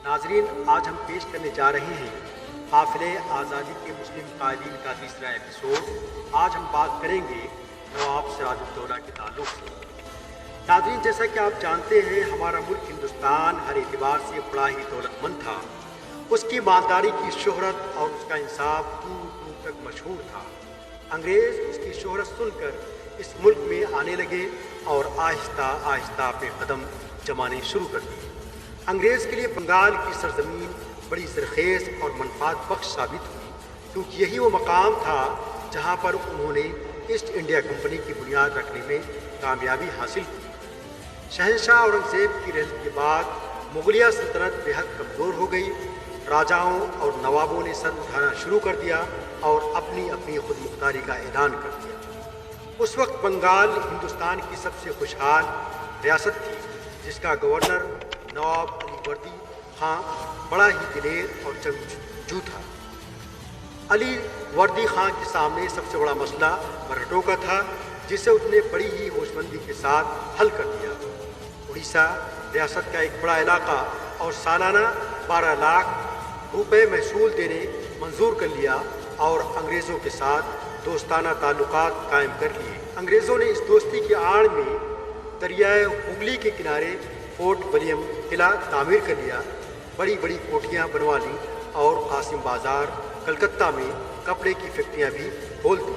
नाजरीन, आज हम पेश करने जा रहे हैं काफिले आज़ादी के मुस्लिम कायदीन का तीसरा एपिसोड। आज हम बात करेंगे नवाब सिराजुद्दौला के ताल्लुक से। नाजरीन, जैसा कि आप जानते हैं, हमारा मुल्क हिंदुस्तान हर एतबार से बड़ा ही दौलतमंद था। उसकी मालदारी की शोहरत और उसका इंसाफ दूर दूर तक मशहूर था। अंग्रेज़ उसकी शोहरत सुनकर इस मुल्क में आने लगे और आहिस्ता आहिस्ता अपने कदम जमाने शुरू कर दिए। अंग्रेज़ के लिए बंगाल की सरजमीन बड़ी सरखेज़ और मनफात बख्श साबित हुई, क्योंकि यही वो मकाम था जहाँ पर उन्होंने ईस्ट इंडिया कंपनी की बुनियाद रखने में कामयाबी हासिल की। शहंशाह औरंगज़ेब की रहत के बाद मुगलिया सल्तनत बेहद कमज़ोर हो गई। राजाओं और नवाबों ने सर उठाना शुरू कर दिया और अपनी अपनी खुद मुख्तारी का ऐलान कर दिया। उस वक्त बंगाल हिंदुस्तान की सबसे खुशहाल रियासत थी, जिसका गवर्नर नवाब अली वर्दी खां बड़ा ही दिलेर और जंगजू था। अली वर्दी खां के सामने सबसे बड़ा मसला मराठों का था, जिसे उसने बड़ी ही होशमंदी के साथ हल कर दिया। उड़ीसा रियासत का एक बड़ा इलाका और सालाना 12 लाख रुपए महसूल देने मंजूर कर लिया और अंग्रेज़ों के साथ दोस्ताना ताल्लुकात कायम कर लिए। अंग्रेज़ों ने इस दोस्ती की आड़ में दरियाए हुगली के किनारे फोर्ट विलियम किला तामीर कर लिया, बड़ी बड़ी कोठियाँ बनवा लीं और कासिम बाज़ार कलकत्ता में कपड़े की फैक्ट्रियाँ भी खोल दी।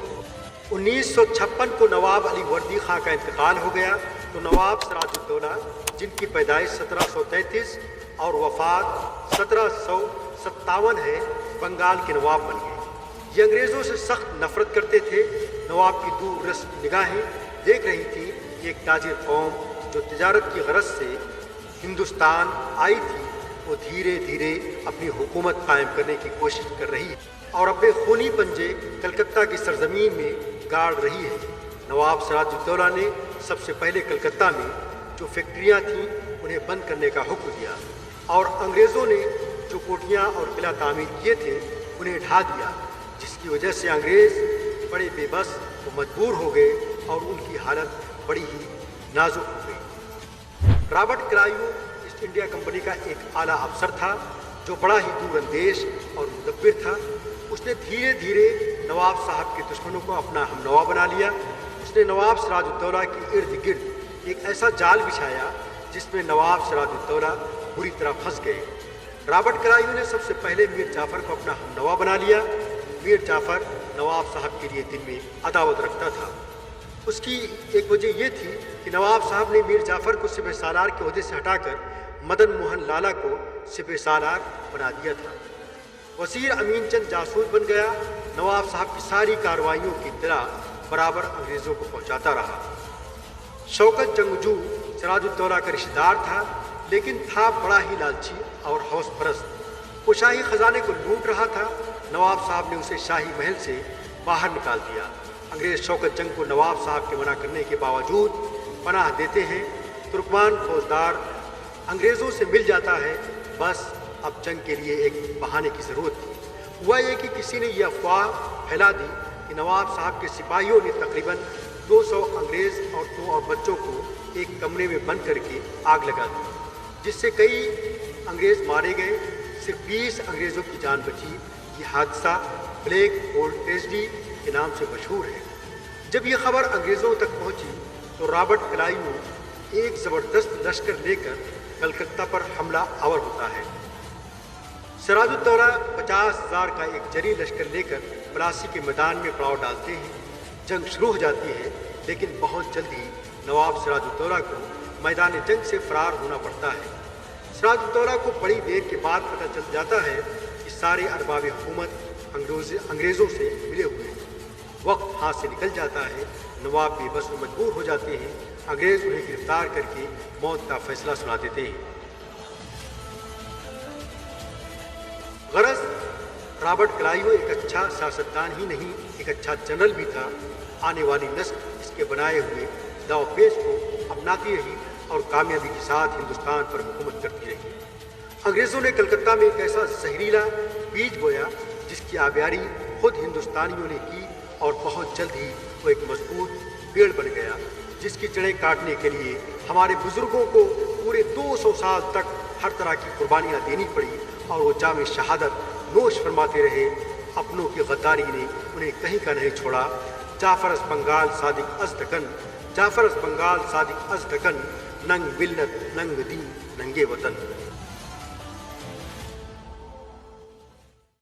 1956 को नवाब अली वर्दी खां का इंतकाल हो गया तो नवाब सिराजुद्दौला, जिनकी पैदाइश 1733 और वफ़ात 1757 है, बंगाल के नवाब बन गए। ये अंग्रेज़ों से सख्त नफरत करते थे। नवाब की दूरदर्श निगाहें देख रही थी कि एक ताजिर कौम जो तिजारत की गरज से हिंदुस्तान आई थी, वो धीरे धीरे अपनी हुकूमत कायम करने की कोशिश कर रही है और अपने खूनी पंजे कलकत्ता की सरजमीन में गाड़ रही है। नवाब सिराजुद्दौला ने सबसे पहले कलकत्ता में जो फैक्ट्रियाँ थीं उन्हें बंद करने का हुक्म दिया और अंग्रेज़ों ने जो कोठियाँ और किला तामीर किए थे उन्हें ढा दिया, जिसकी वजह से अंग्रेज़ बड़े बेबस व मजबूर हो गए और उनकी हालत बड़ी ही नाजुक हो गई। Robert Clive east India company का एक आला अफसर था जो बड़ा ही दूरअंदेश और मुदब्बिर था। उसने धीरे धीरे नवाब साहब के दुश्मनों को अपना हमनवा बना लिया। उसने नवाब सिराजुद्दौला के इर्द गिर्द एक ऐसा जाल बिछाया जिसमें नवाब सिराजुद्दौला बुरी तरह फंस गए। रॉबर्ट क्लाइव ने सबसे पहले मीर जाफ़र को अपना हमनवा बना लिया। मीर जाफ़र नवाब साहब के लिए दिल में अदावत रखता था। उसकी एक वजह यह थी कि नवाब साहब ने मीर जाफ़र को सिपह सालार के ओहदे से हटाकर मदन मोहन लाला को सिपह सालार बना दिया था। वज़ीर अमीन चंद जासूस बन गया। नवाब साहब की सारी कार्रवाइयों की इत्तला बराबर अंग्रेज़ों को पहुंचाता रहा। शौकत जंगजू सिराजुद्दौला का रिश्तेदार था, लेकिन था बड़ा ही लालची और हौस परस्त। वो शाही ख़जाने को लूट रहा था। नवाब साहब ने उसे शाही महल से बाहर निकाल दिया। अंग्रेज़ शौकत जंग को नवाब साहब के मना करने के बावजूद पनाह देते हैं। तुर्कमान फौजदार अंग्रेज़ों से मिल जाता है। बस अब जंग के लिए एक बहाने की ज़रूरत थी। हुआ ये कि किसी ने यह अफवाह फैला दी कि नवाब साहब के सिपाहियों ने तकरीबन 200 अंग्रेज़ औरतों और बच्चों को एक कमरे में बंद करके आग लगा दी, जिससे कई अंग्रेज़ मारे गए। सिर्फ 20 अंग्रेज़ों की जान बची। ये हादसा ब्लैक होल ट्रेजेडी के नाम से मशहूर है। जब यह खबर अंग्रेज़ों तक पहुंची तो रॉबर्ट क्लाइव एक ज़बरदस्त लश्कर लेकर कलकत्ता पर हमला आवर होता है। सिराजुद्दौला 50,000 का एक जरी लश्कर लेकर प्लासी के मैदान में पड़ाव डालते हैं। जंग शुरू हो जाती है, लेकिन बहुत जल्दी नवाब सिराजुद्दौला को मैदान जंग से फरार होना पड़ता है। सिराजुद्दौला को बड़ी देर के बाद पता चल जाता है कि सारे अरबाब हुकूमत अंग्रेज़ों से मिले हुए हैं। वक्त हाथ से निकल जाता है। नवाब बेबस व मजबूर हो जाते हैं। अंग्रेज़ उन्हें गिरफ्तार करके मौत का फैसला सुना देते हैं। गरज रॉबर्ट क्लाइव एक अच्छा सियासतदान ही नहीं, एक अच्छा जनरल भी था। आने वाली नस्ल इसके बनाए हुए दावपेच को अपनाती रही और कामयाबी के साथ हिंदुस्तान पर हुकूमत करती रही। अंग्रेज़ों ने कलकत्ता में एक ऐसा जहरीला बीज बोया जिसकी आबियारी खुद हिंदुस्तानियों ने की और बहुत जल्द ही वो एक मजबूत पेड़ बन गया, जिसकी जड़ें काटने के लिए हमारे बुजुर्गों को पूरे 200 साल तक ہر طرح کی قربانیاں دینی پڑی اور وہ جام شہادت نوش فرماتے رہے، اپنوں کی غداری نے انہیں کہیں کا نہیں چھوڑا۔ جعفر از بنگال صادق از دکن، جعفر از بنگال صادق از دکن، ننگ ملت ننگ دین ننگے وطن۔